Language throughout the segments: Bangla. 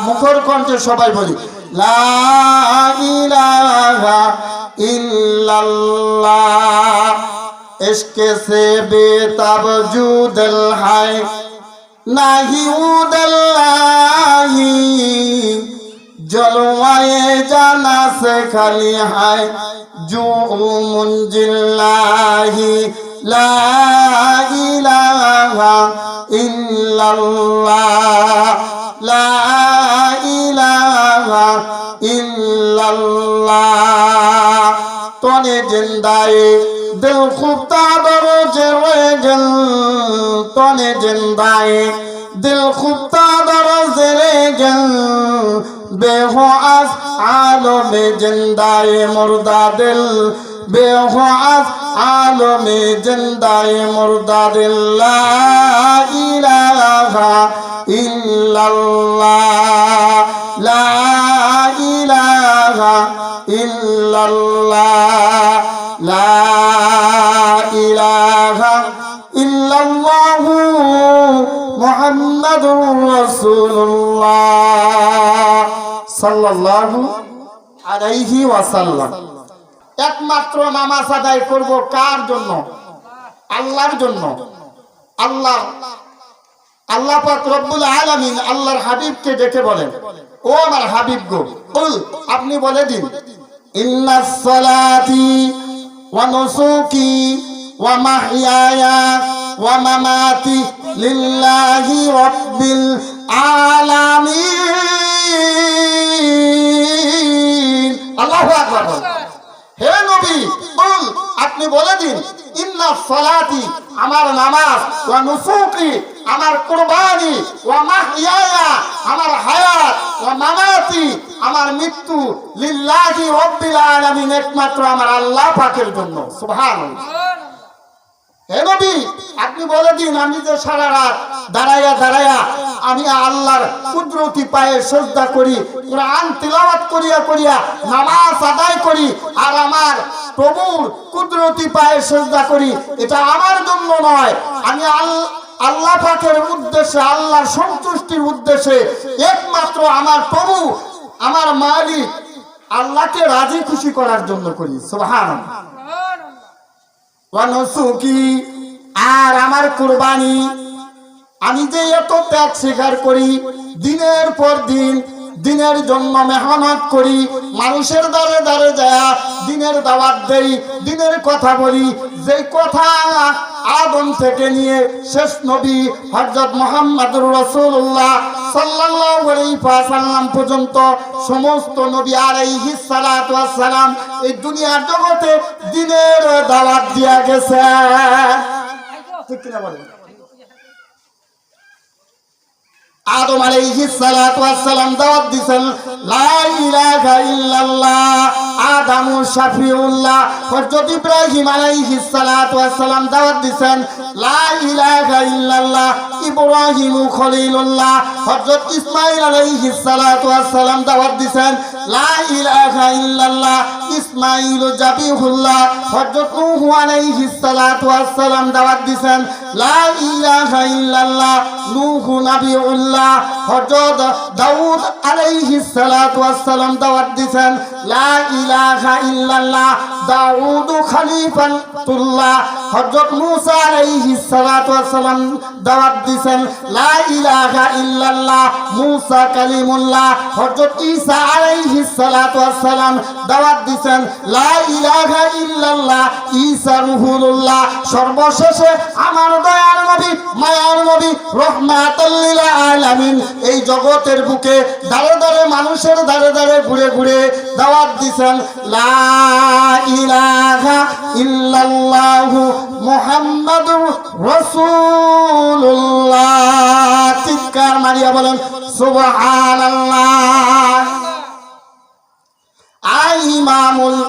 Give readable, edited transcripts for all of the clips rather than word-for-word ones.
মুখর কণ্ঠে সবাই বলি লা ইলাহা ইল্লাল্লাহ। इश्क़ से बेताब जुदल है नाही उदल्लाही जलवाए जाना से खाली है जो मुंजिल्लाही ला इलाहा इल्लल्लाह ला इलाहा इल्लल्लाह। तोने जिंदाए दिल खुफ्ता दरोजे रेगल तोने जिंदाए दिल खुफ्ता दरोजे रेगल बेहुआस आलमे जिंदाए मुर्दा दिल बेहुआस आलमे जिंदाए मुर्दा दिल ला इलाहा इल्लल्लाह ला इलाहा इल्लल्लाह ला इलाहा इल्लल्लाहु मुहम्मदुर रसूलुल्लाह सल्लल्लाहु अलैहि ওয়াসাল্লাম। একমাত্র নামাজ আদায় করব কার জন্য? আল্লাহর জন্য। আল্লাহ পাক রব্বুল আলামিন আল্লাহর হাবিবকে ডেকে বলেন, ও আমার হাবিব গো, আপনি বলে দিন ইন্নাস সালাতি ওয়া নুসুকি ওয়া মাহইয়ায়া ওয়া মামাতি লিল্লাহি রাব্বিল আলামিন। আল্লাহু আকবার। হে নবী, আপনি বলে দিন ইন্নাস সালাতি আমার নামাজ, ওয়া নুসুকি আমার কুরবানি, ওয়া মাহইয়ায়া আমার হায়াত, ওয়া মামাতি আমার মৃত্যু লিল্লাহি রাব্বিল আলামিন একমাত্র আমার আল্লাহ পাকের জন্য। সুবহানাল্লাহ। হে নবী, আপনি বলে দিন আমি যে সারা রাত দাঁড়াইয়া দাঁড়াইয়া আমি আল্লাহর কুদরতি পায়ে সিজদা করি, কোরআন তিলাওয়াত করিয়া করিয়া নামাজ আদায় করি, আর আমার প্রভুর কুদরতি পায়ে সিজদা করি, এটা আমার জন্য নয়, আমি আল্লাহ পাকের উদ্দেশ্যে, আল্লাহর সন্তুষ্টির উদ্দেশ্যে একমাত্র আমার প্রভু আমার মালিক আল্লাহকে রাজি খুশি করার জন্য করি। সুবহানাল্লাহ। ওয়া নুসুকি আর আমার কুরবানি, আমি যে এত ত্যাগ স্বীকার করি, দিনের পর দিন দিনের জন্য মেহনত করি, মানুষের দ্বারে দ্বারে যায় দিনের দাওয়াত দেই, দিনের কথা বলি, যে কথা আদম থেকে নিয়ে শেষ নবী হযরত মুহাম্মদুর রাসূলুল্লাহ সাল্লাল্লাহু আলাইহি ওয়াসাল্লাম পর্যন্ত সমস্ত নবী আলাইহিস সালাতু ওয়াস সালাম এই দুনিয়ার জগতে দিনের দাওয়াত দিয়া গেছে। ঠিক কিনা বলেন? আদম আলাইহিস সালাতু ওয়াস সালাম দাওয়াত দিয়েছেন লা ইলাহা ইল্লাল্লাহ, আদম শাফিউল্লাহ। হযরত ইব্রাহিম আলাইহিস সালাতু ওয়াস সালাম দাওয়াত দিয়েছেন লা ইলাহা ইল্লাল্লাহ, ইব্রাহিম খলিলুল্লাহ। হযরত ইসমাঈল আলাইহিস সালাতু ওয়াস সালাম দাওয়াত দিয়েছেন লা ইলাহা ইল্লাল্লাহ, ইসমাঈল জাবিহুল্লাহ। হযরত নূহ আলাইহিস সালাতু ওয়াস সালাম দাওয়াত দিয়েছেন লা ইলাহা ইল্লাল্লাহ, নূহ নবিউল্লাহ। হযরত দাউদ আলাইহিস সালাতু ওয়াস সালাম দাওয়াত দিয়েছেন লা ইলাহা ইল্লাল্লাহ, দাউদ খলিফাতুল্লাহ। হযরত মূসা আলাইহিস সালাতু ওয়াস সালাম দাওয়াত দিয়েছেন লা ইলাহা ইল্লাল্লাহ, মূসা কালিমুল্লাহ। হযরত ঈসা আলাইহিস সালাতু ওয়াস সালাম দাওয়াত দিয়েছেন লা ইলাহা ইল্লাল্লাহ, ঈসা রূহুল্লাহ। সর্বশেষে আমার দয়ার নবী, মায়ার নবী, রাহমাতুল লিল আলামিন এই জগতের বুকে দাঁড়ে দাঁড়ে মানুষের দাঁড়ে দাঁড়ে ঘুরে ঘুরে দাওয়াত দিয়েছেন লা ইলাহা ইল্লাল্লাহু মুহাম্মাদুর রাসূলুল্লাহ। চিৎকার মারিয়া বলেন সুবহানাল্লাহ। ইমামুল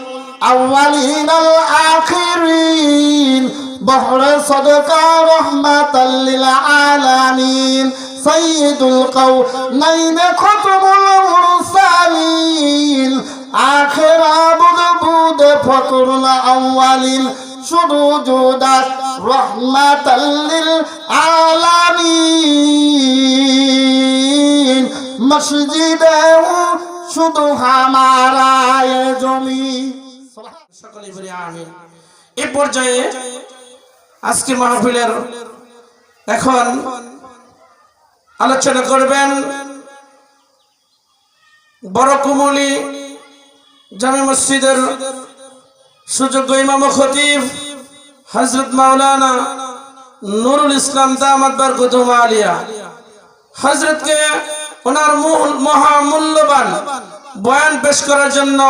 আউয়ালিন আল আখিরিন, বহরে সদকা রহমাতাল লিল আলামিন, সাইয়্যিদুল কাওনাইন খতমুল মুরসালিন, আখির আবুদ বুদ ফকরুল আউয়ালিন, শুধু জুদাত রহমাতাল লিল আলামিন। মসজিদে শুধু হামারা এ জমি। সকলে বলি আমিন। এই পর্যায়ে আজকে মাহফিলের এখন আলোচনা করবেন বড় কুমুলি জামে মসজিদের সুযোগ্য ইমাম ও খতিব হযরত মাওলানা নুরুল ইসলাম দামাত বরকতুহু আলিয়া। হযরতকে ওনার মহামূল্যবান বয়ান পেশ করার জন্য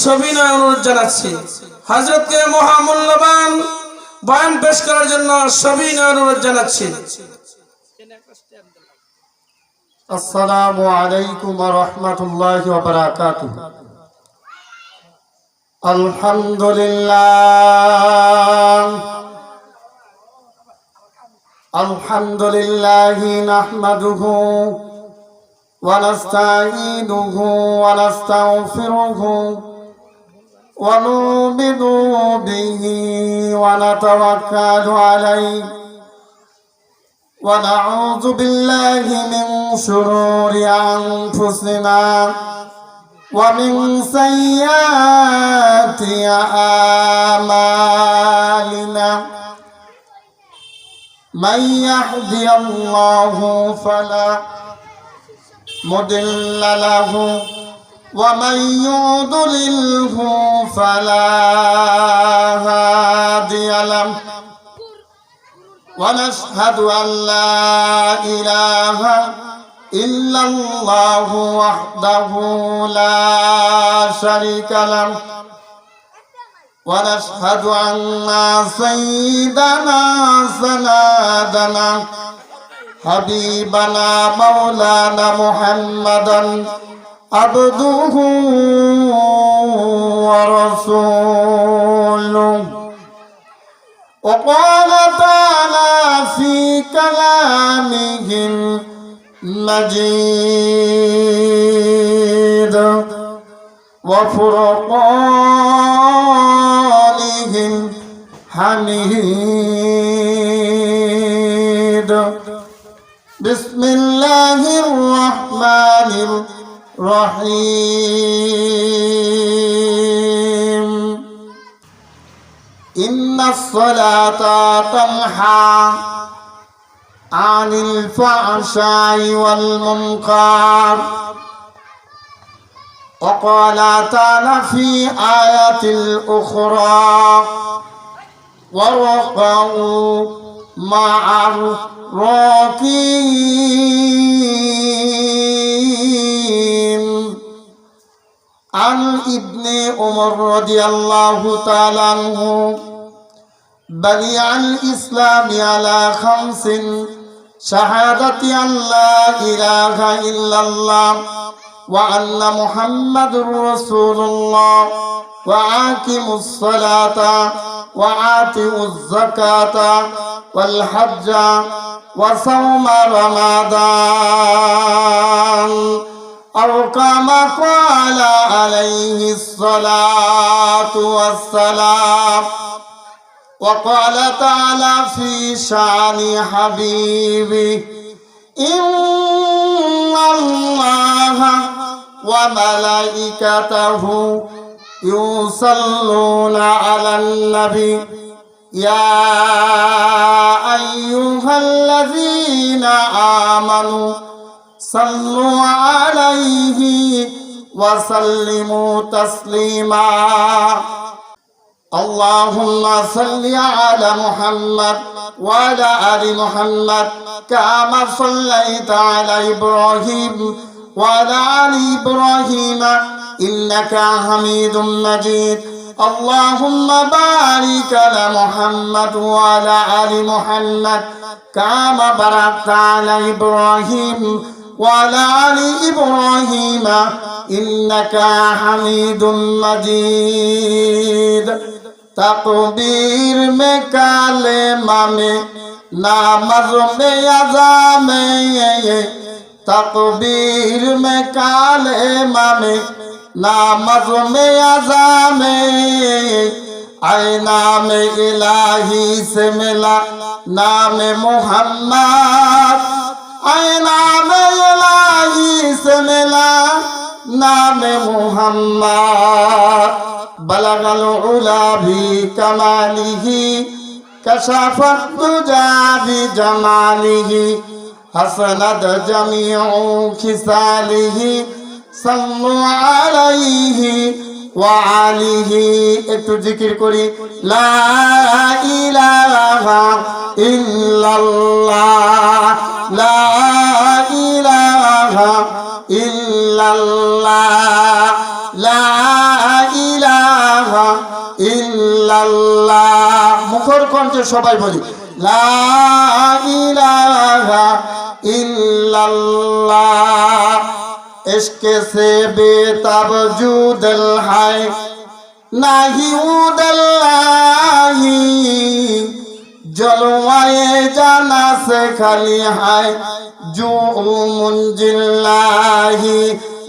সবিনয় অনুরোধ জানাচ্ছি। হযরতকে মহামূল্যবান বয়ান পেশ করার জন্য সবিনয় অনুরোধ জানাচ্ছি। আসসালামু আলাইকুম ওয়া রাহমাতুল্লাহি ওয়া বারাকাতুহু। আলহামদুলিল্লাহি নাহমাদুহু ওয়া নাস্তাঈনুহু ওয়া নাস্তাগফিরুহু ওয়া নু'মিনু বিহি ওয়া নাতাওয়াক্কালু আলাইহি ونعوذ بالله من شرور أنفسنا ومن سيئات أعمالنا من يهدي الله فلا مضل له ومن يضلله فلا هادي له ونشهد أن لا إله إلا الله وحده لا شريك له ونشهد أن سيدنا سندنا حبيبنا مولانا محمدا عبده ورسوله. وقال تعالى في كلامه المجيد وفرقانه الحميد. بسم الله الرحمن الرحيم. إن الصلاة تنهى عن الفحشاء والمنكر. وقال تعالى في آية أخرى واركعوا مع الراكعين. عن ابن عمر رضي الله تعالى عنه بني الإسلام على 5: شهادة أن لا إله إلا الله وأن محمد رسول الله وأقيموا الصلاة وآتوا الزكاة والحج وصوم رمضان أو كما قال عليه الصلاة والسلام. وقال تعالى في شأن حبيبه إن الله وملائكته يصلون على النبي يا أيها الذين آمنوا صلوا عليه وسلموا تسليما. اللهم صل على محمد وعلى آل محمد كما صليت على إبراهيم وعلى آل إبراهيم إنك حميد مجيد. اللهم بارك على محمد وعلى آل محمد كما باركت على إبراهيم وعلى آل إبراهيم إنك حميد مجيد. तकबीर में कालेमा में नामज में अज़ा में तकबीर में कालेमा में नामज में अज़ा में आए नाम इलाही से मिला नाम मोहम्मद आए नाम इलाही से मिला नाम मुहम्मद बलगल उला भी कमालिही कशफत दुजा भी जमालिही हसनत जमीउ खिसालिही सल्लु अलैहि ওয়ালিহি একটু জিকির করি লা ইলাহা ইল্লাল্লাহ লা ইলাহা ইল্লাল্লাহ লা ইলাহা ইল্লাল্লাহ মুখর কণ্ঠে সবাই বলি লা ইলাহা ইল্লাল্লাহ इश्क से बेताब जुदल है नाही उदल्लाही जलवाए जाना से खाली है जो मुंजिल्लाही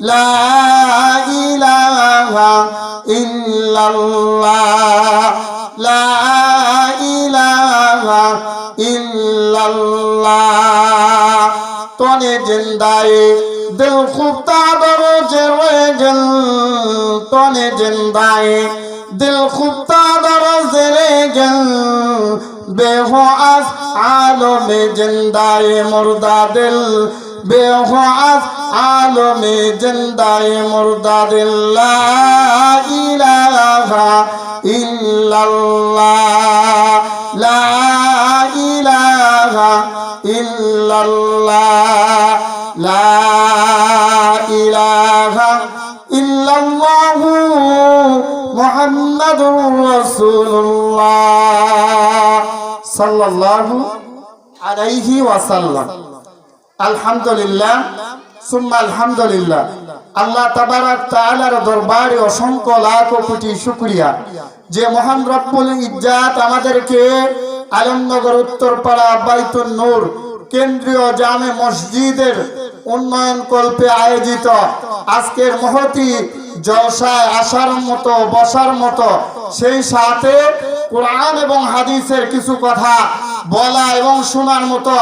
ला इलाहा इल्लल्लाह ला इलाहा इल्लल्लाह तोने जिंदाए दिल खूब तादर जरेगल तोने जिंदाए दिल खूब तादर जरेगल बेहुआस आलम जिंदाए मुर्दा दिल बेहुआस आलम जिंदाए मुर्दा दिल ला इलाहा इल्लल्लाह ला इलाहा इल्लल्लाह ला इलाहा इल्लल्लाह मुहम्मदुर रसूलुल्लाह सल्लल्लाहु अलैहि वसल्लम আলহামদুলিল্লাহ সুম্মা আলহামদুলিল্লাহ আল্লাহ তাবারাক তাআলার দরবারে অসংখ্য লাখ কোটি শুকরিয়া যে মহান রব্বুল ইজ্জাত আমাদেরকে আলমনগর উত্তরপাড়া বাইতুন নূর কেন্দ্রীয় জামে মসজিদের উন্নয়ন কল্পে আয়োজিত আজকের মহতি জলসায় আসার মতো বসার মতো সেই সাথে কোরআন এবং হাদিসের কিছু কথা বলা এবং শোনার মতো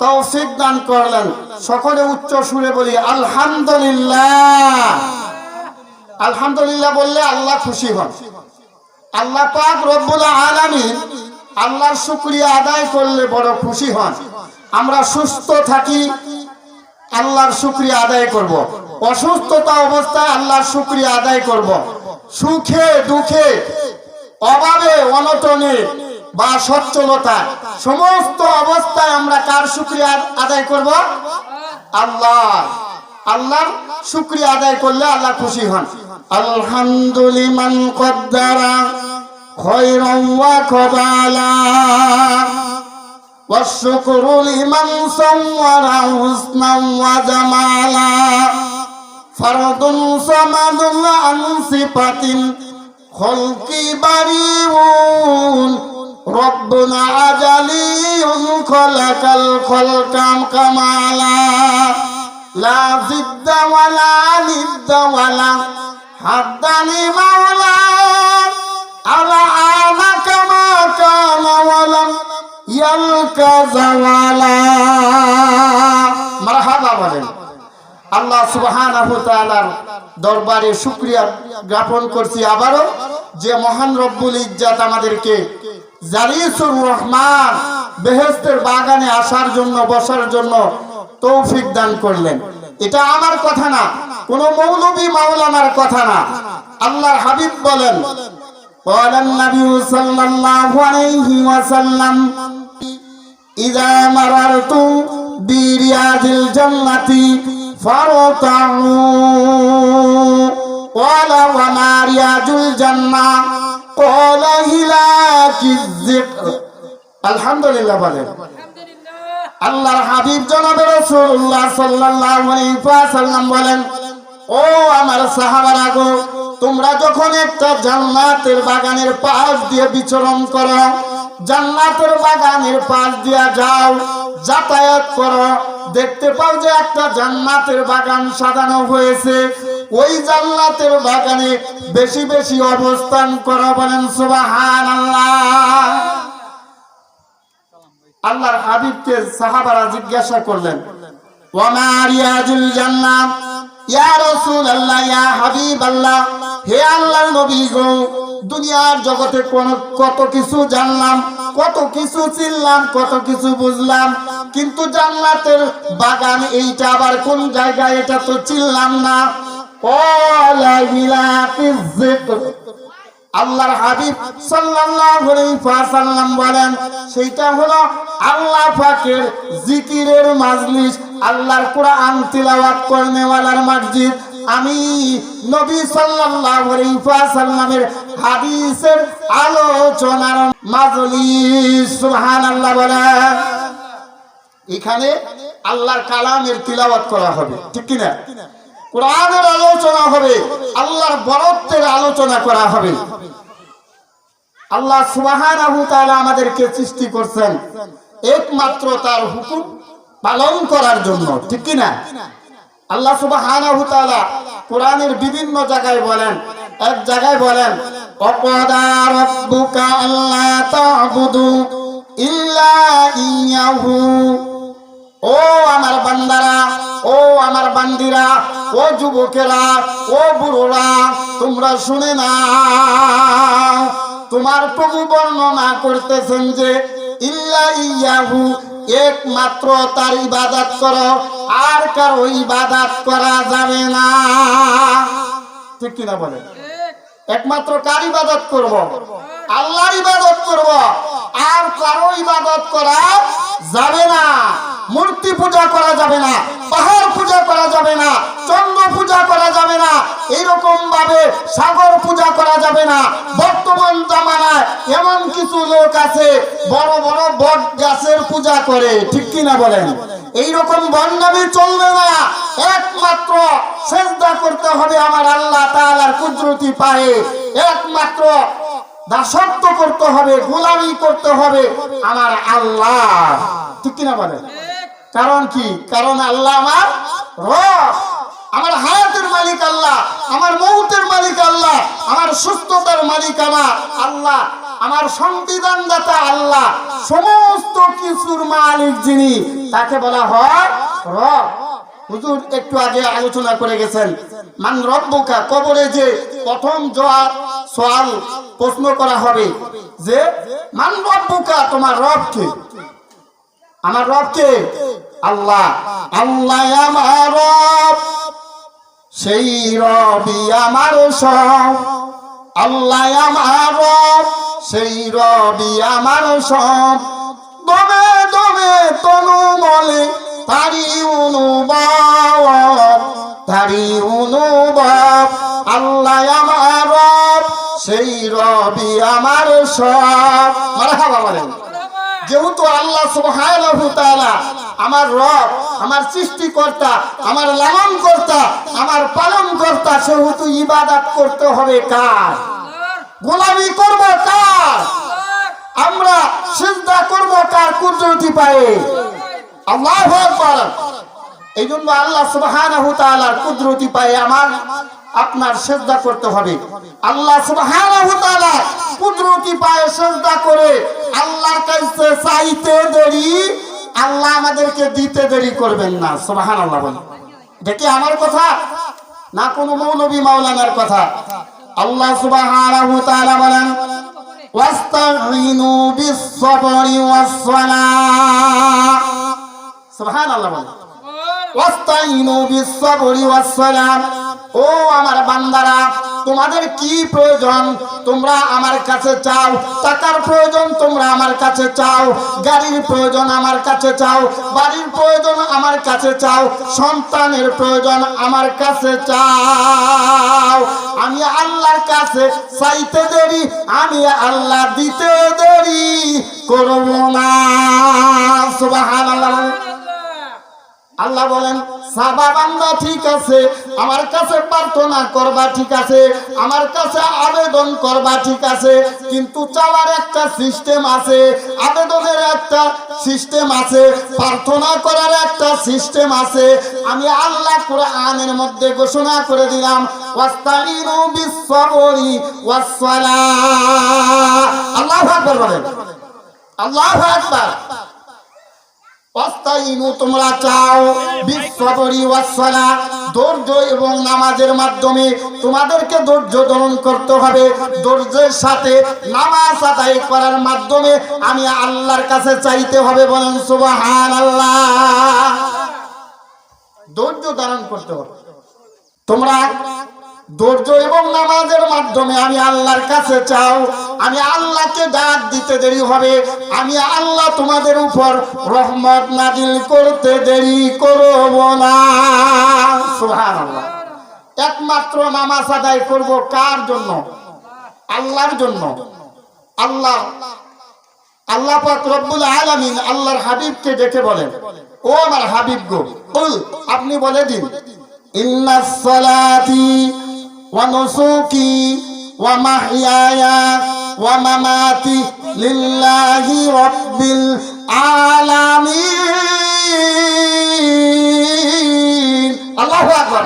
তৌফিক দান করলেন সকলে উচ্চ সুরে বলি আলহামদুলিল্লাহ আলহামদুলিল্লাহ বললে আল্লাহ খুশি হন আল্লাহ পাক রব্বুল আলামিন আল্লাহর শুকরিয়া আদায় করলে বড় খুশি হন আমরা সুস্থ থাকি আল্লাহর শুকরিয়া আদায় করব অসুস্থতা অবস্থায় আল্লাহর শুকরিয়া আদায় করব সুখে দুঃখে অভাবে অনটনে বা সচ্ছলতা সমস্ত অবস্থায় আমরা কার শুকরিয়া আদায় করব আল্লাহ আল্লাহর শুকরিয়া আদায় করলে আল্লাহ খুশি হন আলহামদুলিমান কদ্দারা খায়রান ওয়া কাবালা والشكر لمن صور حسنا وجمالا فرد صمد عن صفة خلق بريء ربنا أجلي خلق الخلق كمالا لا ضد ولا ند ولا حد لمولى على كما كان ولم يلقى زوالا مرحبا বলেন আল্লাহ সুবহানাহু ওয়া তাআলার দরবারে শুকরিয়া জ্ঞাপন করছি আবারো যে মহান রব্বুল ইজ্জাত আমাদেরকে জালিসুর রহমান বেহেশতের বাগানে আসার জন্য বসার জন্য তৌফিক দান করলেন এটা আমার কথা না কোন মৌলভী মাওলানার কথা না আল্লাহর হাবিব বলেন قال النبي صلى الله عليه وسلم إذا مررت برياض الجنة فارتعوا قال وما رياض الجنة قال هلاك الذكر الحمد لله বলেন আল্লাহর হাবিব জনাব রাসূলুল্লাহ সাল্লাল্লাহু আলাইহি ওয়াসাল্লাম বলেন ও আমার সাহাবারা গো তোমরা যখন একটা জান্নাতের বাগানের পাশ দিয়ে বিচরণ করো জান্নাতের বাগানের পাশ দিয়ে যাও যাতায়াত করো দেখতে পাও যে একটা জান্নাতের বাগান সাজানো হয়েছে ওই জান্নাতের বাগানে বেশি বেশি অবস্থান করো বলেন সুবহানাল্লাহ আল্লাহর হাবিবকে সাহাবারা জিজ্ঞাসা করলেন ওয়া মা রিয়াজুল জান্নাহ, ইয়া রাসূলুল্লাহ, ইয়া হাবিবাল্লাহ, হে আল্লাহর নবী গো, দুনিয়ার জগতে কত কিছু জানলাম, কত কিছু চিনলাম, কত কিছু বুঝলাম, কিন্তু জান্নাতের বাগান এইটা আবার কোন জায়গায় এটা তো চিনলাম না। আল্লাহর হাবিব সাল্লাল্লাহু আলাইহি ওয়াসাল্লাম বলেন সেইটা হলো আল্লাহ পাকের জিকিরের মাজলিস, আল্লাহর কোরআন তিলাওয়াত করনেওয়ালার মসজিদ। আমি নবী সাল্লাল্লাহু আলাইহি ওয়াসাল্লামের হাদিসের আলোচনার মাজলিস। সুবহানাল্লাহ বলেন। এখানে আল্লাহর কালামের তিলাওয়াত করা হবে, ঠিক কি না? কোরআনের আলোচনা হবে, আল্লাহর বরত্বের আলোচনা করা হবে। আল্লাহ সুবহানাহু ওয়া তাআলা আমাদেরকে সৃষ্টি করেছেন একমাত্র তার হুকুম পালন করার জন্য, ঠিক কি না? আল্লাহ সুবহানাহু ওয়া তাআলা কোরআনের বিভিন্ন জায়গায় বলেন, এক জায়গায় বলেন ওয়াকাদা রাব্বুকা আল্লা তা'বুদু ইল্লা ইয়াহু। ও আমার বান্দারা, ও আমার বান্দিরা, ও যুবকেরা, ও বুড়োরা, তোমরা শুনে নাও, তোমার প্রভু বর্ণনা করতেছেন যে ইল্লা ইয়াহু, একমাত্র তার ইবাদত করো, আর কারো ইবাদত করা যাবে না, ঠিক কিনা বলে? একমাত্র কার ইবাদত করব? আল্লাহর ইবাদত করব, আর কারো ইবাদত করা যাবে না। মূর্তি পূজা করা যাবে না, পাহাড় পূজা করা যাবে না, চন্দ্র পূজা করা যাবে না, এইরকম ভাবে সাগর পূজা করা যাবে না। বর্তমান জামানায় এমন কিছু লোক আছে বড় বড় বট গাছের পূজা করে, ঠিক কিনা বলেন? এইরকম বন্যামি চলবে না। একমাত্র সিজদা করতে হবে আমার আল্লাহ তাআলার কুদরতি পায়ে, একমাত্র দাসত্ব করতে হবে, গোলামি করতে হবে আমার আল্লাহ, ঠিক কিনা বলেন? কারণ কি? কারণ আল্লাহ আমার রব, আমার হায়াতের মালিক আল্লাহ, আমার মৌতের মালিক আল্লাহ, আমার সুস্থতার মালিক আমার আল্লাহ, আমার সংবিধানদাতা আল্লাহ, সমস্ত কিছুর মালিক যিনি, তাকে বলা হয় রব। হুজুর একটু আগে আলোচনা করে গেছেন মান রব্বুকা, কবরে যে প্রথম জবাব সওয়াল প্রশ্ন করা হবে যে মান রব্বুকা, তোমার রব কে? আমার রব কে? আল্লাহ। আল্লাহ আমার রব, সেই রবই আমার সব। আল্লাহ আমার রব, সেই রবি আমার সব। দমে দমে তনু মলে তারি অনুভব, তারি অনুভব। আল্লাহ আমার রব, সেই রবি আমার সব। মারহাবা বলেন। যেহেতু আল্লাহ সুবহানাহু ওয়া তাআলা আমার রব, আমার সৃষ্টিকর্তা, আমার লালনকর্তা, আমার পালনকর্তা, সেহেতু ইবাদত করতে হবে কার? গোলামি করব কার? আমরা সিজদা করব কার কুদরতি পায়ে? আল্লাহু আকবার। এই জন্য আল্লাহ সুবহানাহু ওয়া তাআলার কুদরতি পায়ে আমার আপনার সিজদা করতে হবে। আল্লাহ সুবহানাহু ওয়া তাআলা কুদরতি পায়ে সিজদা করে আল্লাহর কাছে চাইতে দেরি, আল্লাহ আমাদেরকে দিতে দেরি করবেন না। সুবহানাল্লাহ বলেন। এটা কি আমার কথা না কোন মৌলভী মাওলানার কথা? আল্লাহ সুবহানাহু ওয়া তাআলা বলেন ওয়াস্তাঈনু বিস-সাবরি ওয়াস-সালাহ। সুবহানাল্লাহ বলেন ওয়াস্তাঈনু বিস-সাবরি ওয়াস-সালাহ। ও আমার বান্দারা, তোমাদের কি প্রয়োজন তোমরা আমার কাছে চাও। টাকার প্রয়োজন তোমরা আমার কাছে চাও, গাড়ির প্রয়োজন আমার কাছে চাও, বাড়ির প্রয়োজন আমার কাছে চাও, সন্তানের প্রয়োজন আমার কাছে চাও। আমি আল্লাহর কাছে চাইতে দেরি, আমি আল্লাহ দিতে দেরি করব না। সুবহানাল্লাহ। আল্লাহ বলেন সাবা বান্দা ঠিক আছে, আমার কাছে প্রার্থনা করবা ঠিক আছে, আমার কাছে আবেদন করবা ঠিক আছে, কিন্তু চাওয়ার একটা সিস্টেম আছে, আবেদনের একটা সিস্টেম আছে, প্রার্থনা করার একটা সিস্টেম আছে। আমি আল্লাহ কোরআনের মধ্যে ঘোষণা করে দিলাম ওয়াস্তাঈনু বিস-সাবরি ওয়াস-সালাহ। আল্লাহু আকবার বলেন। আল্লাহু আকবার। ওয়াস্তাইনু তোমরা চাও বিসসবরি ওয়াসসালাহ, ধৈর্য এবং নামাজের মাধ্যমে তোমাদেরকে ধৈর্য ধারণ করতে হবে। ধৈর্যের সাথে নামাজ আদায় করার মাধ্যমে আমি আল্লাহর কাছে চাইতে হবে। বলেন সুবহানাল্লাহ। ধৈর্য ধারণ করতে হবে। তোমরা ধৈর্য এবং নামাজের মাধ্যমে আমি আল্লাহর কাছে চাও, আমি আল্লাহকে ডাক দিতে দেরি হবে, আমি আল্লাহ তোমাদের উপর রহমত নাজিল করতে দেরি করব না। সুবহানাল্লাহ। একমাত্র নামাজ আদায় করব কার জন্য? আল্লাহর জন্য। আল্লাহ পাক রব্বুল আলামিন আল্লাহর হাবিবকে ডেকে বলেন, ও আমার হাবিব গো, কুল আপনি বলে দিন, ইন্নাস সালাতি ওয়া নুসুকি ওয়া মাহইয়ায়া ওয়া মামাতি লিল্লাহি রাব্বিল আলামিন। আল্লাহু আকবার।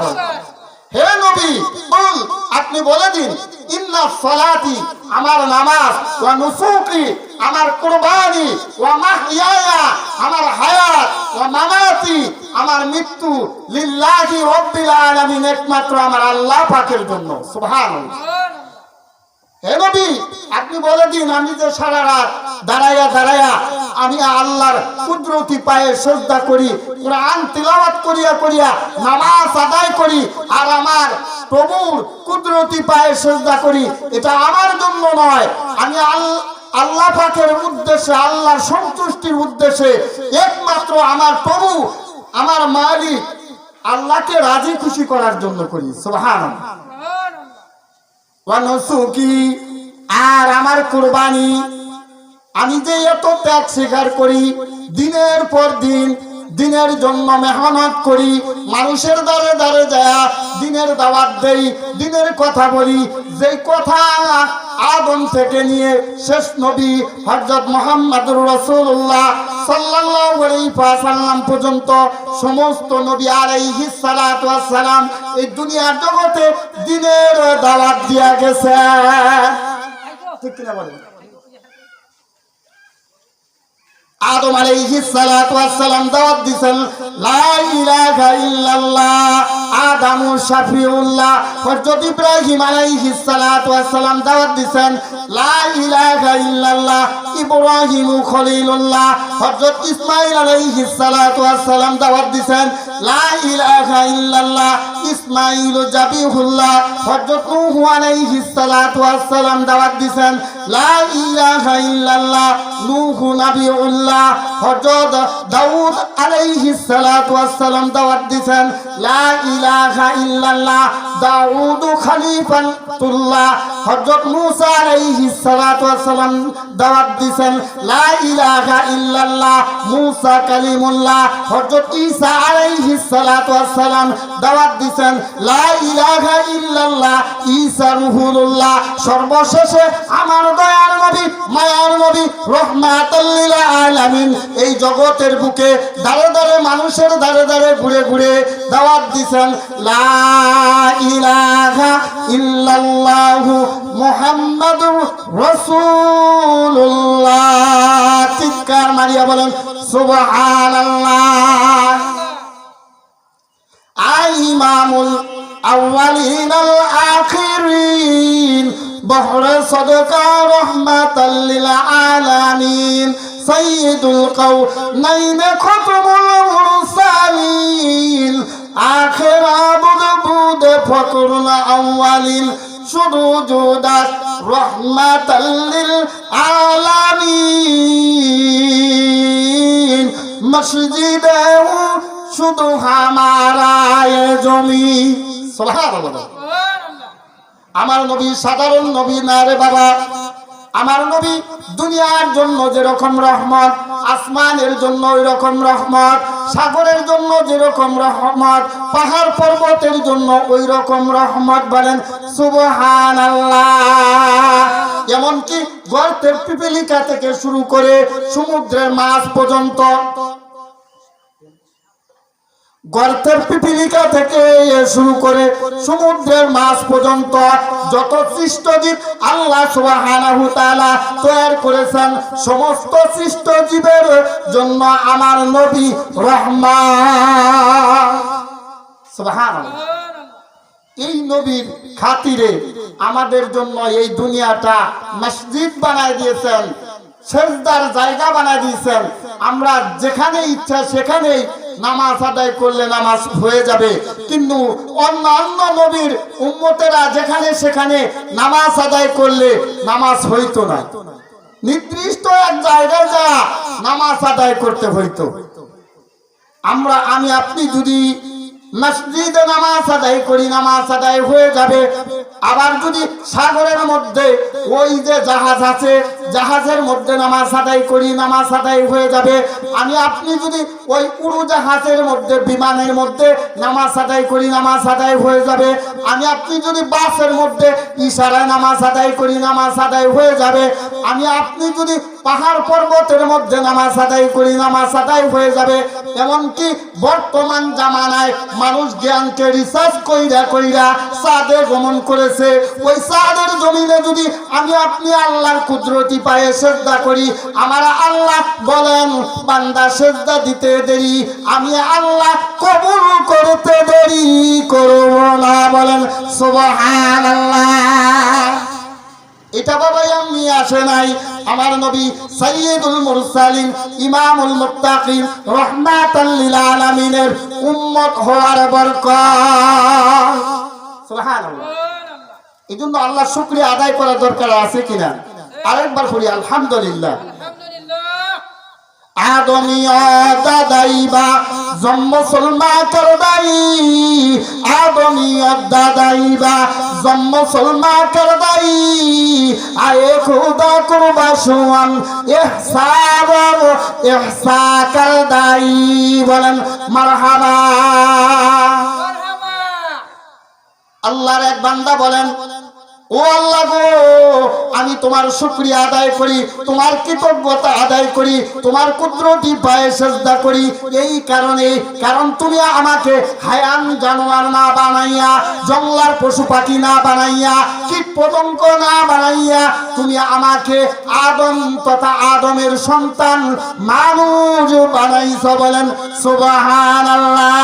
হে নবী, কুল আপনি বলে দিন, ইন্নাস সালাতি আমার নামাজ, ওয়া নুসুকি আমার কুরবানি, ওয়া মাহইয়ায়া আমার হায়াত, ওয়া মামাতি আমার মৃত্যু, লিল্লাহি রাব্বিল আলামিন একমাত্র আমার আল্লাহ পাকের জন্য। সুবহানাল্লাহ। হে নবী আপনি বলে দিন, আমি যে সারা রাত দাঁড়াইয়া আমি আল্লাহর কুদরতি পায়ে সিজদা করি, কোরআন তিলাওয়াত করিয়া নামাজ আদায় করি, আর আমার প্রভুর কুদরতি পায়ে সিজদা করি, এটা আমার জন্য নয়, আমি আল্লাহ পাকের উদ্দেশ্যে, আল্লাহর সন্তুষ্টির উদ্দেশ্যে, একমাত্র আমার প্রভু আমার মালিক আল্লাহকে রাজি খুশি করার জন্য করি। সুবহানাল্লাহ। ওয়া নুসুকি আর আমার কুরবানি, আমি যে এত ত্যাগ স্বীকার করি, দিনের পর দিন দিনের জন্য মেহনত করি, মানুষের দ্বারে দ্বারে যায় দিনের দাওয়াত দেই, দিনের কথা বলি, যেই কথা আদম থেকে নিয়ে শেষ নবী হযরত মুহাম্মদুর রাসূলুল্লাহ সাল্লাল্লাহু আলাইহি ওয়াসাল্লাম পর্যন্ত সমস্ত নবী আলাইহিস সালাতু ওয়াস সালাম এই দুনিয়ার জগতে দিনের দাওয়াত দিয়া গেছে। ঠিক কিনা বলেন? আদম আলাইহিস সালাতু ওয়াস সালাম দাওয়াত দিবেন লা ইলাহা ইল্লাল্লাহ, আদামু শাফিউল্লাহ। হযরত ইব্রাহিম আলাইহিস সালাতু ওয়াস সালাম দাওয়াত দিবেন লা ইলাহা ইল্লাল্লাহ, ইব্রাহিমু খলিলুল্লাহ। হযরত ইসমাঈল আলাইহিস সালাতু ওয়াস সালাম দাওয়াত দিবেন লা ইলাহা ইল্লাল্লাহ, ইসমাঈলু জাবিহুল্লাহ। হযরত নূহ আলাইহিস সালাতু ওয়াস সালাম দাওয়াত দিবেন লা ইলাহা ইল্লাল্লাহ, নূহ নবিউল্লাহ। হযরত দাউদ আলাইহিস সালাতু ওয়াস সালাম দাওয়াত দিবেন লা ইলাহা ইল্লাল্লাহ, দাউদ খলিফাতুল্লাহ। হযরত মূসা আলাইহিস সালাতু ওয়াস সালাম দাওয়াত দিবেন লা ইলাহা ইল্লাল্লাহ, মূসা কালিমুল্লাহ। হযরত ঈসা আলাইহিস সালাতু ওয়াস সালাম দাওয়াত দিবেন লা ইলাহা ইল্লাল্লাহ, ঈসা রূহুল্লাহ। সর্বশেষে আমার দয়ার নবী, মায়ার নবী, রহমাতুল লিল আলামিন এই জগতের বুকে দাঁড়ে দাঁড়ে মানুষের দাঁড়ে দাঁড়ে ঘুরে ঘুরে দাওয়াত দিবেন লা ইলাহা ইল্লাল্লাহু মুহাম্মাদুর রাসূলুল্লাহ। চিৎকার মারিয়া বলেন সুবহানাল্লাহ। ইমামুল আউয়ালিন আল আখিরিন, বহরে সদকা রহমাতাল লিল আলামিন, সাইয়্যিদুল কাওনাইন খতমুল মুরসালিন, আখির আবুদ বুদ ফকরুল আউয়ালিন, শুধু জুদাত রহমাতাল লিল আলামিন, মসজিদে শুধু হামারা জমি। সুবহানাল্লাহ। আমার নবী সাধারণ নবী না রে বাবা। আমার নবী দুনিয়ার জন্য যেরকম রহমত, আসমানের জন্য ওই রকম রহমত, সাগরের জন্য যেরকম রহমত, পাহাড় পর্বতের জন্য ওই রকম রহমত। বলেন সুবহানাল্লাহ। এমনকি গর্তের পিপীলিকা থেকে শুরু করে সমুদ্রের মাছ পর্যন্ত, গর্তের পিপিলিকা থেকে শুরু করে সমুদ্রের মাছ পর্যন্ত যত সৃষ্টজীব আল্লাহ সুবহানাহু তাআলা তৈরি করেছেন, সমস্ত সৃষ্টজীবের জন্য আমার নবী রহমান। সুবহানাল্লাহ। এই নবীর খাতিরে আমাদের জন্য এই দুনিয়াটা মসজিদ বানায় দিয়েছেন, সেজদার জায়গা বানায় দিয়েছেন। আমরা যেখানে ইচ্ছা সেখানেই নামাজ আদায় করলে নামাজ হয়ে যাবে, কিন্তু অন্যান্য নবীর উম্মতেরা যেখানে সেখানে নামাজ আদায় করলে নামাজ হইতো না। নির্দিষ্ট এক জায়গায় যা নামাজ আদায় করতে হইতো। আমি আপনি যদি মসজিদে নামাজ আদায় করি, নামাজ আদায় হয়ে যাবে। আবার যদি সাগরের মধ্যে ওই যে জাহাজ আছে, জাহাজের মধ্যে নামাজ আদায় করি, নামাজ আদায় হয়ে যাবে। আপনি যদি ওই উড়োজাহাজের মধ্যে, বিমানের মধ্যে নামাজ আদায় করি, নামাজ আদায় হয়ে যাবে। আপনি যদি বাসের মধ্যে ইশারায় নামাজ আদায় করি, নামাজ আদায় হয়ে যাবে। আপনি যদি পাহাড় পর্বতের মধ্যে নামাজ আদায় করি, নামাজ আদায় হয়ে যাবে। এমনকি বর্তমান জামানায় মানুষ জ্ঞানকে রিসার্চ কইরা চাঁদে গমন করেছে। ওই চাঁদের জমিনে যদি আপনি আল্লাহর কুদরতি পায়ে সেজদা করি, আমার আল্লাহ বলেন বান্দা সেজদা দিতে দেরি, আমি আল্লাহ কবুল করতে দেরি করব না। বলেন সুবহানাল্লাহ। এটা বাবাই আমি আসে নাই, আমার নবী সাইয়্যিদুল মুরসালিন ইমামুল মুত্তাকিন রাহমাতাল লিল আলামিনের উম্মত হওয়ার বরকত। সুবহানাল্লাহ। এজন্য আল্লাহর শুকরিয়া আদায় করা দরকার আছে কিনা? আরেকবার পড়ি আলহামদুলিল্লাহ। আদমিয়া দাদাইবা জন্ম মুসলমা করদাই, আদমিয়া দাদাইবা জন্ম মুসলমা করদাই, আয়ে খুদা কুরবা শুয়ান ইহসাব ইহসা করদাই। বলেন মারহাবা। আল্লাহর এক বান্দা বলেন, ও আল্লাহ গো, আমি তোমার শুকরিয়া আদায় করি, তোমার কৃতজ্ঞতা আদায় করি, তোমার কুদরতি পায়ে সেজদা করি এই কারণে, কারণ তুমি আমাকে হায়ান জানোয়ার না বানাইয়া, জঙ্গলার পশু পাখি না বানাইয়া, কীট পতঙ্গ না বানাইয়া তুমি আমাকে আদম তথা আদমের সন্তান মানুষ বানাইছো। বলেন সুবহানাল্লাহ।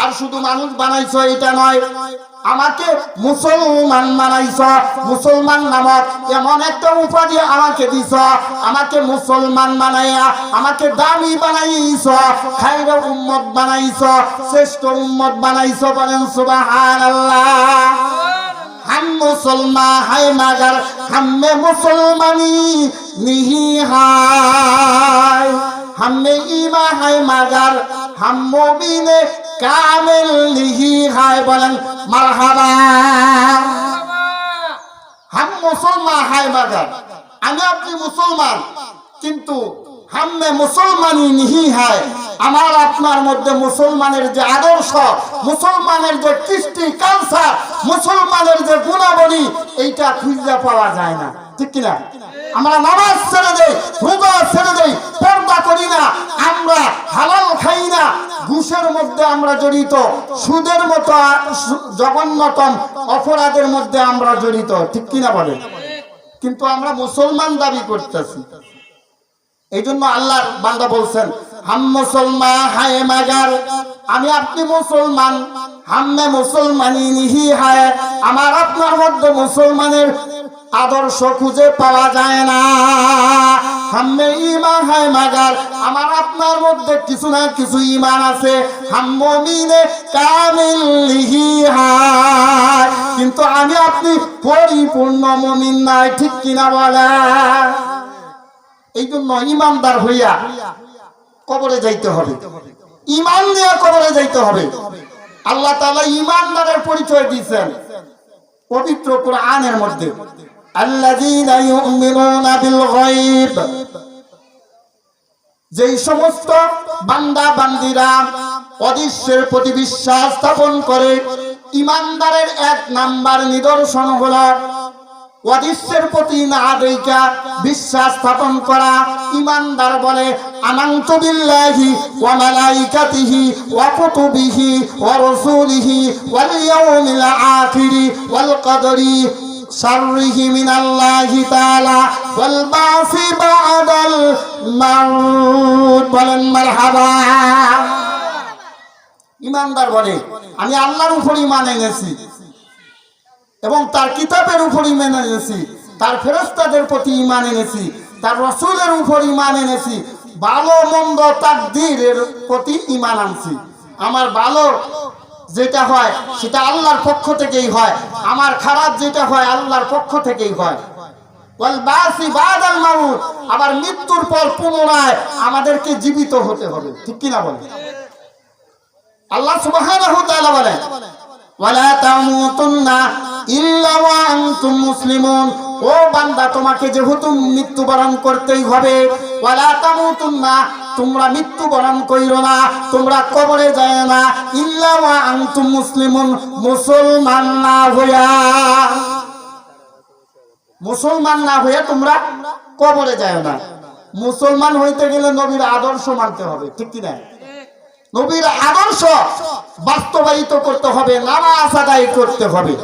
আর শুধু মানুষ বানাইছো এটা নয়, আমাকে মুসলমান বানাইছ। মুসলমান নামক এমন একটা উপাধি আমাকে দিছ, আমাকে মুসলমান বানাইয়া আমাকে দামি বানাইছ, খাইরা উম্মত বানাইছ, শ্রেষ্ঠ উম্মত বানাইছ। বলেন সুবহানাল্লাহ। हम मुसलमान है मगर हमें मुसलमानी नहीं है, हमें ईमान है मगर हम मोमिन कामिल नहीं है। बोलन मरहबा। हम मुसलमान है मगर अपनी मुसलमान, किंतु हमें मुसलमानी नहीं है। আমার আপনার মধ্যে মুসলমানের যে আদর্শ, মুসলমানের যে কৃষ্টি কালচার, মুসলমানের যে গুণাবলী, এইটা খুঁজে পাওয়া যায় না। ঠিক কিনা? আমরা নামাজ ছেড়ে দেই, রোজা ছেড়ে দেই, পর্দা করি না, আমরা হালাল খাই না, ঘুষের মধ্যে আমরা জড়িত, সুদের মতো জঘন্যতম অপরাধের মধ্যে আমরা জড়িত। ঠিক কিনা বলে? কিন্তু আমরা মুসলমান দাবি করতেছি। এই জন্য আল্লাহর বান্দা বলছেন, हम मुसलमान है मगर আমি আপনি মুসলমান, হামে মুসলমানি নিহি হয়। আমার আপনার মধ্যে মুসলমানের আদর্শ খুঁজে পাওয়া যায় না। হামে ঈমান হয় মगर আমার আপনার মধ্যে কিছু না কিছু ঈমান আছে। হাম মুমিনে কামিল নিহি হয়, কিন্তু আমি আপনি পরিপূর্ণ মুমিন নাই। ঠিক কিনা বলে? এই জন্য ঈমানদার হইয়া কবরে যাইতে হবে, ঈমান নিয়ে কবরে যাইতে হবে। আল্লাহ তাআলা ঈমানদারের পরিচয় দিয়েছেন পবিত্র কোরআনের মধ্যে, আল্লাযীনা ইউমিনুনা বিল গায়ব। যেই সমস্ত বান্দা বান্দীরা অদৃশ্যের প্রতি বিশ্বাস স্থাপন করে, ঈমানদারের এক নাম্বার নিদর্শন হলো অদৃশ্যের প্রতি না দেখা বিশ্বাস স্থাপন করা। ঈমানদার বলে আমানতু বিল্লাহি ওয়া মালাইকাতিহি ওয়া কুতুবিহি ওয়া রাসূলিহি ওয়াল ইয়াউমিল আখিরি ওয়াল কদরি শাররিহি মিনাল্লাহি তাআলা ওয়াল বাসি বা'দাল মাউত। বলেন মারহাবা। ঈমানদার বলে আমি আল্লাহর উপর ঈমান এনেছি এবং তার কিতাবের উপর ঈমান এনেছি, তার ফেরেশতাদের প্রতি ঈমান এনেছি, তার রাসূলের উপর ঈমান এনেছি, ভালো মন্দ তাকদীরের প্রতি ঈমান আনছি। আমার ভালো যেটা হয় সেটা আল্লাহর পক্ষ থেকেই হয়, আমার খারাপ যেটা হয় আল্লাহর পক্ষ থেকেই হয়। ওয়াল বাসি বাদাল মাউত, আবার মৃত্যুর পর পুনরায় আমাদেরকে জীবিত হতে হবে। ঠিক কি না বলেন? আল্লাহ সুবহানাহু ওয়া তাআলা বলেন ওয়ালা তামুতুন্না ইল্লা ওয়া আনতুম মুসলিমুন। ও বান্দা, তোমাকে যেহেতু মৃত্যুবরণ করতেই হবে, ওয়ালা তামুতুন্না, তোমরা মৃত্যুবরণ কইরো না, তোমরা কবরে যায় না, ইল্লা ওয়া আনতুম মুসলিমুন, মুসলমান না হইয়া, মুসলমান না হইয়া তোমরা কবরে যায় না। মুসলমান হইতে গেলে নবীর আদর্শ মানতে হবে। ঠিক কি না? নবীর আদর্শ বাস্তবায়িত করতে হবে, নামাজ আদায় করতে হবে।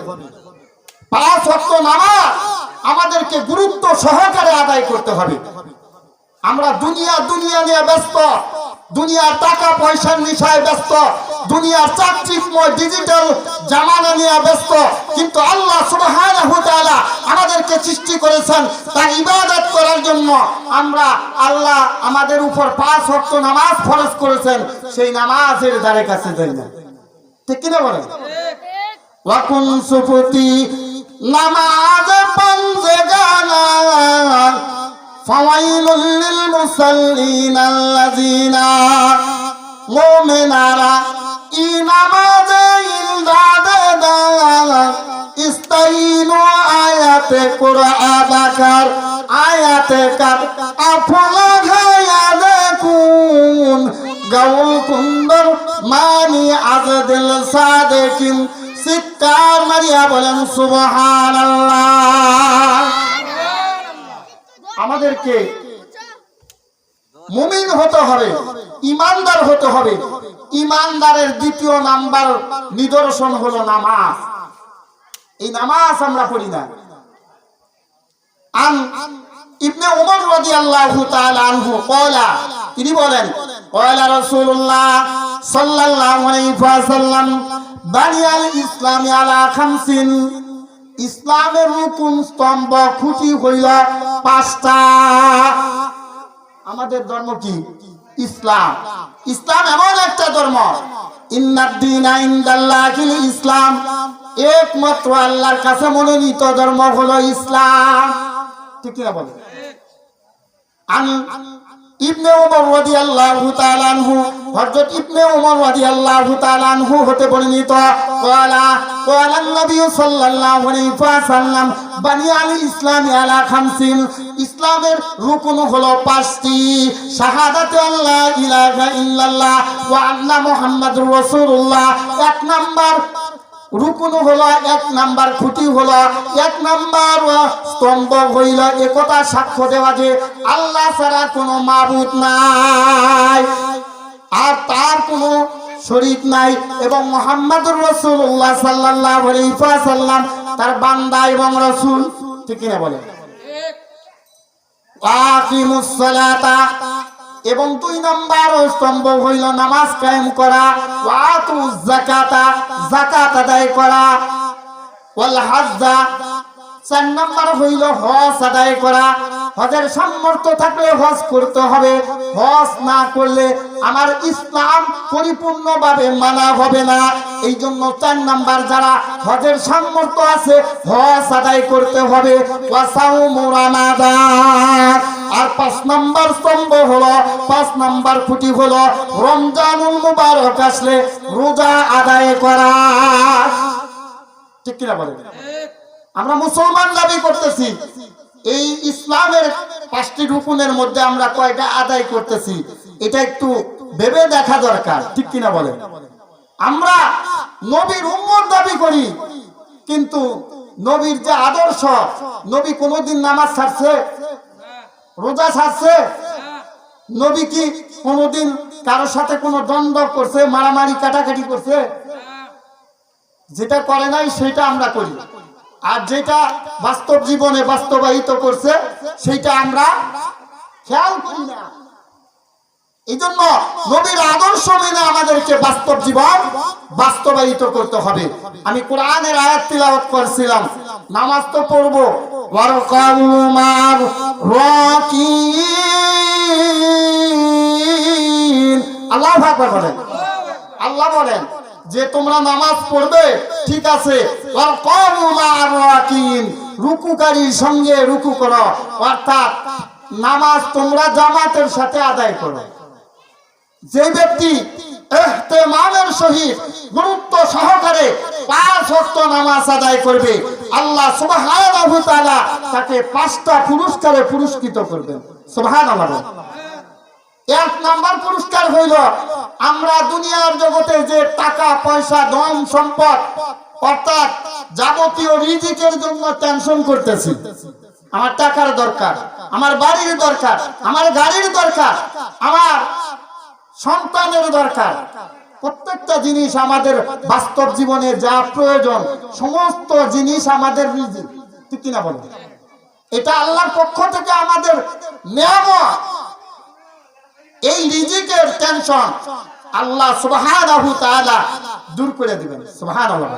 5 ওয়াক্ত নামাজ আমাদেরকে গুরুত্ব সহকারে আদায় করতে হবে। আমরা দুনিয়া নিয়ে ব্যস্ত, দুনিয়ার টাকা পয়সার নেশায় ব্যস্ত, দুনিয়ার চাকচিকময় ডিজিটাল জামানা নিয়ে ব্যস্ত, কিন্তু আল্লাহ সুবহানাহু ওয়া তাআলা আমাদেরকে সৃষ্টি করেছেন তার ইবাদত করার জন্য। আল্লাহ আমাদের উপর 5 ওয়াক্ত নামাজ ফরজ করেছেন, সেই নামাজের ধারে কাছে যাই না। ঠিক কি না বলেন? ওয়াকুন সুফতি নামাজ পঞ্জে গানা ফাওয়াইলুল লিল মুসাল্লিন আল্লাযিনা, মুমিনারা ই নামাজে ইলদাদে দা ইস্তাইনু আয়াতে কুরআবাকার আয়াতে কার আফলা ঘায়া দেখুন গাউল কুন্দর মানি আজদিল সাদেকিন। চিৎকার মারিয়া বলেন সুবহানাল্লাহ। আমাদেরকে মুমিন হতে হবে, ঈমানদার হতে হবে। ঈমানদারের দ্বিতীয় নাম্বার নিদর্শন হলো নামাজ। এই নামাজ আমরা পড়ি না। আন ইবনে উমর রাদিয়াল্লাহু তাআলা আনহু ক্বালা, তিনি বলেন ক্বালা রাসূলুল্লাহ সাল্লাল্লাহু আলাইহি ওয়াসাল্লাম বানিয়াল ইসলামি আলা 50। ইসলামের রুকুন স্তম্ভ খুঁটি হইল 5টা। আমাদের ধর্ম কি? ইসলাম। ইসলাম এমন একটা ধর্ম, ইন্নাদ দীনা ইনদাল্লাহিল ইসলাম, একমাত্র আল্লাহর কাছে মনোনীত ধর্ম হলো ইসলাম। ঠিক কি না বলেন? ইবনে উমর রাদিয়াল্লাহু তাআলা আনহু, হযরত ইবনে উমর রাদিয়াল্লাহু তাআলা আনহু হতে বর্ণিত ক্বালা নবী সাল্লাল্লাহু আলাইহি ওয়াসাল্লাম বানিয়াল ইসলামি আলা 50। ইসলামের রুকুন হলো 5টি। শাহাদাতু আল্লা ইলাহা ইল্লাল্লাহ ওয়া আন্না মুহাম্মাদুর রাসূলুল্লাহ 1 নাম্বার রুকুন হলো, 1 নাম্বার খুঁটি হলো, 1 নাম্বার স্তম্ভ হইল একথা সাক্ষ্য দেওয়া যে আল্লাহ ছাড়া কোনো মাবুদ নাই আর তার কোনো শরীক নাই, এবং মুহাম্মাদুর রাসূলুল্লাহ সাল্লাল্লাহু আলাইহি ওয়াসাল্লাম তার বান্দা এবং রাসূল। ঠিক না বলে? আকিমুস সালাতা, এবং 2 নাম্বার স্তম্ভ হইল নামাজ কায়েম করা, ওয়াতুজ যাকাতা, যাকাত আদায় করা, ওয়াল হাজ্জা, 4 নাম্বার হইল হজ আদায় করা। হজের সামর্থ্য থাকলে হজ করতে হবে, হজ না করলে আমার ইসলাম পরিপূর্ণভাবে মানা হবে না। এই জন্য 4 নাম্বার যারা হজের সামর্থ্য আছে হজ আদায় করতে হবে। ওয়াসাউমু রমাদান, আর 5 নাম্বার স্তম্ভ হলো, 5 নাম্বার খুঁটি হলো রমজানুল মুবারক আসলে রোজা আদায় করা। ঠিক কিনা বলেন? আমরা মুসলমান দাবি করতেছি, এই ইসলামের 5টি রুকুনের মধ্যে আমরা কয়টা আদায় করতেছি এটা একটু ভেবে দেখা দরকার। ঠিক কিনা বলেন? আমরা নবীর উম্মত দাবি করি, কিন্তু নবীর যে আদর্শ, নবী কোনোদিন নামাজ ছাড়ছে, রোজা ছাড়ছে? নবী কি কোনোদিন কারোর সাথে কোনো দ্বন্দ্ব করছে, মারামারি কাটাকাটি করছে? যেটা করে নাই সেটা আমরা করি, আর যেটা বাস্তব জীবনে বাস্তবায়িত করছে সেটা আমরা খেয়াল করি না। এই জন্য নবীর আদর্শ মেনে আমাদেরকে বাস্তব জীবন বাস্তবায়িত করতে হবে। আমি কোরআনের আয়াত তিলাওয়াত করছিলাম, নামাজ তো পড়বো, ওয়ারকাউ মার রাকিন। আল্লাহু আকবার বলেন। আল্লাহ বলেন যে তোমরা নামাজ পড়বে, ঠিক আছে, ওয়ারকাউ মার রাকিন, রুকুকারীর সঙ্গে রুকু করো, অর্থাৎ নামাজ তোমরা জামাতের সাথে আদায় করো। যে ব্যক্তি ইহতিমামের সহিত গুরুত্ব সহকারে 5 ওয়াক্ত নামাজ আদায় করবে, আল্লাহ সুবহানাহু ওয়া তাআলা তাকে 5টা পুরস্কারে পুরস্কৃত করবেন। সুবহানাল্লাহ। 1 নাম্বার পুরস্কার হইল, আমরা দুনিয়ার জগতে যে টাকা পয়সা ধন সম্পদ অর্থাৎ যাবতীয় রিজিকের জন্য টেনশন করতেছি, আমার টাকার দরকার, আমার বাড়ির দরকার, আমার গাড়ির দরকার, আমার সন্তানের দরকার, প্রত্যেকটা জিনিস আমাদের বাস্তব জীবনে যা প্রয়োজন সমস্ত জিনিস আমাদের রিজিক, ঠিক কিনা বলেন? এটা আল্লাহর পক্ষ থেকে আমাদের নিয়ামত। এই রিজিকের টেনশন আল্লাহ সুবহানাহু ওয়া তাআলা দূর করে দিবেন। সুবহানাল্লাহ।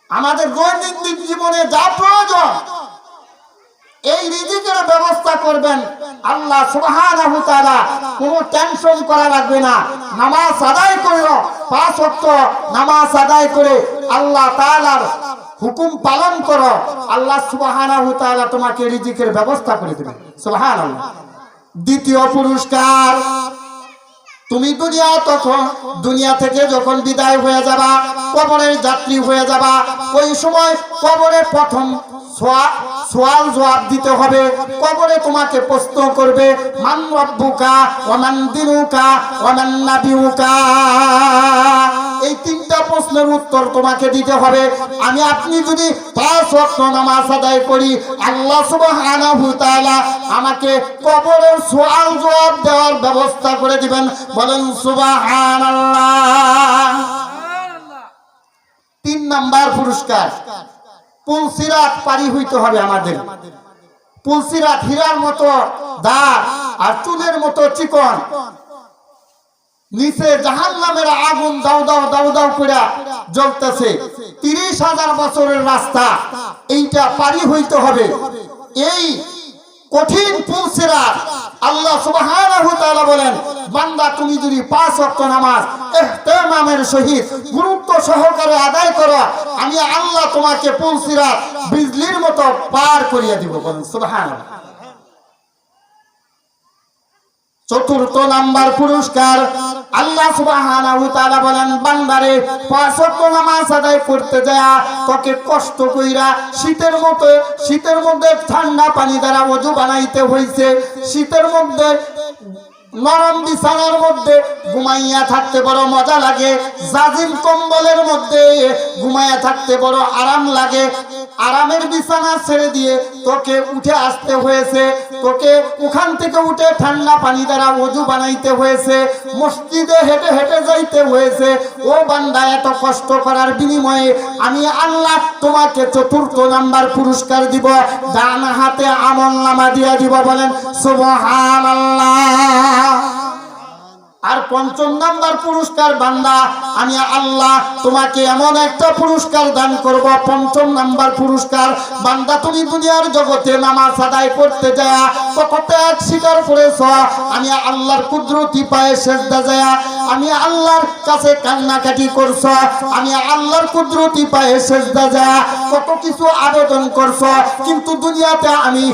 আমাদের দৈনন্দিন জীবনে যা প্রয়োজন এই রিজিকের ব্যবস্থা করবেন আল্লাহ সুবহানাহু ওয়া তাআলা। কোনো টেনশন করা লাগবে না। নামাজ আদায় করো, 5 ওয়াক্ত নামাজ আদায় করে আল্লাহ তাআলার হুকুম পালন করো, আল্লাহ সুবহানাহু ওয়া তাআলা তোমাকে রিজিকের ব্যবস্থা করে দিবেন। সুবহানাল্লাহ। দ্বিতীয় পুরস্কার, তুমি দুনিয়া থেকে যখন বিদায় হয়ে যাবা, কবরের যাত্রী হয়ে যাবা, ওই সময় কবরে প্রথম সওয়াল জবাব দিতে হবে। কবরে তোমাকে প্রশ্ন করবে, মান রাব্বুকা ওয়া মান দিনুকা ওয়া মান নাবিয়ুকা। এই 3টা প্রশ্নের উত্তর তোমাকে দিতে হবে। আপনি যদি 5 ওয়াক্ত নামাজ আদায় করি, আল্লাহ সুবহানাহু ওয়া তাআলা আমাকে কবরের সওয়াল জবাব দেওয়ার ব্যবস্থা করে দিবেন। বলেন সুবহানাল্লাহ। 3 নাম্বার পুরস্কার, পুলসিরাত পারি হইতে হবে আমাদের। পুলসিরাত হীরার মতো দাগ আর চুলের মতো চিকন, নিচে জাহান্নামের আগুন দাও দাও দাও দাও করে জ্বলতেছে। 30,000 বছরের রাস্তা, এইটা পারি হইতে হবে। এই কঠিন পুলসিরাত আল্লাহ সুবহানাহু ওয়া তাআলা বলেন, বান্দা তুমি যদি 5 ওয়াক্ত নামাজ ইহতিমামের সহিত গুরুত্ব সহকারে আদায় করো, আমি আল্লাহ তোমাকে পুলসিরাত বিজলির মতো পার করিয়ে দিব। বলেন সুবহানাল্লাহ। 4র্থ নাম্বার পুরস্কার, আল্লাহ সুবহানাহু ওয়া তাআলা বলেন, বান্দারে 5 ওয়াক্ত নামাজ আদায় করতে যায় তোকে কষ্ট কইরা শীতের মধ্যে ঠান্ডা পানি দ্বারা ওযু বানাইতে হইছে, শীতের মধ্যে নরম বিছানার মধ্যে ঘুমাইয়া থাকতে বড় মজা লাগে, জাজিম কম্বলের মধ্যে ঘুমাইয়া থাকতে বড় আরাম লাগে। আরামের বিছানা ছেড়ে দিয়ে তোকে উঠে আসতে হয়েছে, তোকে ওখান থেকে উঠে ঠান্ডা পানি দ্বারা ওযু বানাইতে হয়েছে, মসজিদে হেঁটে হেঁটে যাইতে হয়েছে। ও বান্দা, এত কষ্ট করার বিনিময়ে আমি আল্লাহ তোমাকে 4র্থ নাম্বার পুরস্কার দিব, ডান হাতে আমলনামা দিয়া দিব। বলেন সুবহানাল্লাহ। আর 5ম নাম্বার পুরস্কার, বান্দা আমি আল্লাহ তোমাকে এমন একটা পুরস্কার দান করব। 5ম নাম্বার পুরস্কার, বান্দা তুমি দুনিয়ার জগতে নামাজ আদায় করতে যায় কত ত্যাগ স্বীকার করেছ, আমি আল্লাহর কুদরতি পায়ে সেজদা যায় আমি আল্লাহর কাছে কান্নাকাটি করছ, আমি আল্লাহর কুদরতি পায়ে সেজদা যায় কত কিছু আবেদন করছ, কিন্তু দুনিয়াতে আমি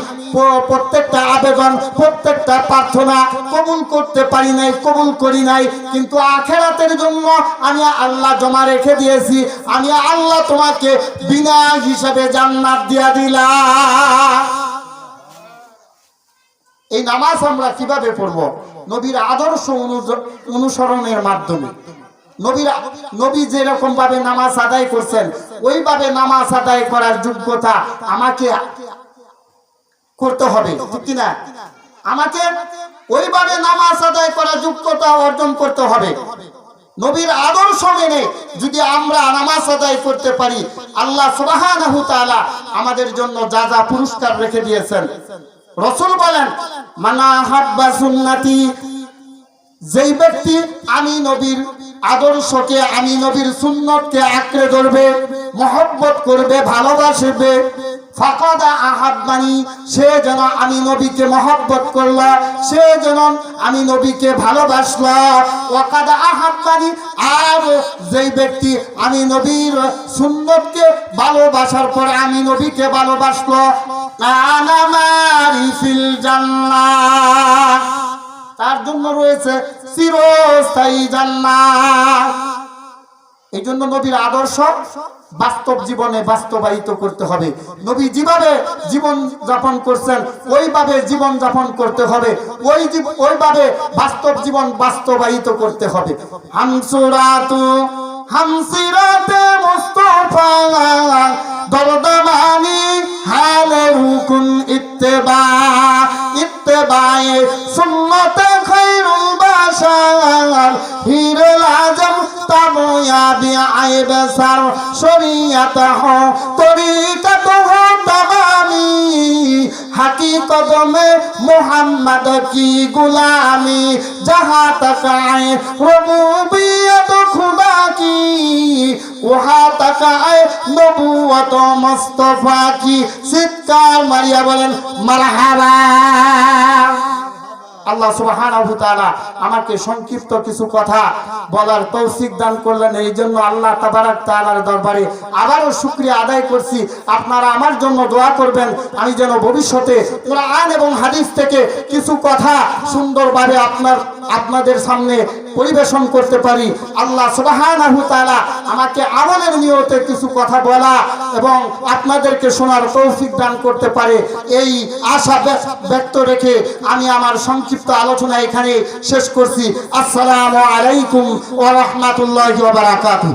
প্রত্যেকটা আবেদন প্রত্যেকটা প্রার্থনা কবুল করতে পারি নাই, কবুল করি নাই, কিন্তু আখিরাতের জন্য আমি আল্লাহ জমা রেখে দিয়েছি। আমি আল্লাহ তোমাকে বিনা হিসাবে জান্নাত দিয়া দিলাম। এই নামাজ আমরা কিভাবে পড়ব? নবীর আদর্শ অনুসরণের মাধ্যমে। নবী যেরকম ভাবে নামাজ আদায় করছেন ওইভাবে নামাজ আদায় করার যোগ্যতা আমাকে করতে হবে, ঠিক কিনা? আমাকে ওইভাবে নামাজ আদায় করার যোগ্যতা অর্জন করতে হবে। নবীর আদর্শ মেনে যদি আমরা নামাজ আদায় করতে পারি, আল্লাহ সুবহানাহু তাআলা আমাদের জন্য যা যা পুরস্কার রেখে দিয়েছেন। রাসূল বলেন, মানা হাব্বা সুন্নতি, যেই ব্যক্তি আমি নবীর আদর্শকে, আমি নবীর সুন্নতকে আঁকড়ে ধরবে, মহব্বত করবে, ভালোবাসবে, ফাকাদ আহাব্বানি, সে যেন আমি নবীকে মহব্বত করলো, সে যেন আমি নবীকে ভালোবাসলো। ওয়াকাদ আহাব্বানি, আর যেই ব্যক্তি আমি নবীর সুন্নতকে ভালোবাসার পরে আমি নবীকে ভালোবাসলো, আনা মারি ফিল জান্নাহ, তার জন্য রয়েছে চিরস্থায়ী জান্নাত। এই জন্য নবীর আদর্শ বাস্তব জীবনে বাস্তবায়িত করতে হবে। নবী যেভাবে জীবন যাপন করছেন ওইভাবে জীবন যাপন করতে হবে, ওইভাবে বাস্তব জীবন বাস্তবায়িত করতে হবে। হামসিরাতে মুস্তাফা দরদমানি হালে রুকুন ইত্তেবায়ে সুন্নতে খায়রুল বাশার হিরুল আজম তাময়াবি আইবসার শরিয়াতহ তরিকাতহ তামামি हकीकत में मोहम्मद की गुलामी जहाँ तक आए रबूबियत खुदा की वहाँ तक आए नबूवत मुस्तफा की। चित्कार मारिया बोलें मरहबा। আল্লাহ সুবহানাহু তাআলা আমাকে সংক্ষিপ্ত কিছু কথা বলার তৌফিক দান করলেন, এই জন্য আল্লাহ তাবারক তাআলার দরবারে আবারও শুকরিয়া আদায় করছি। আপনারা আমার জন্য দোয়া করবেন, আমি যেন ভবিষ্যতে কোরআন এবং হাদিস থেকে কিছু কথা সুন্দরভাবে আপনাদের সামনে পরিবেশন করতে পারি। আল্লাহ সুবহানাহু তাআলা আমাকে আমলের নিয়তে কিছু কথা বলা এবং আপনাদেরকে শোনার তৌফিক দান করতে পারে, এই আশা ব্যক্ত রেখে আমি আমার সংক্ষিপ্ত আলোচনা এখানে শেষ করছি। আসসালামু আলাইকুম ওয়া রাহমাতুল্লাহি ওয়া বারাকাতুহু।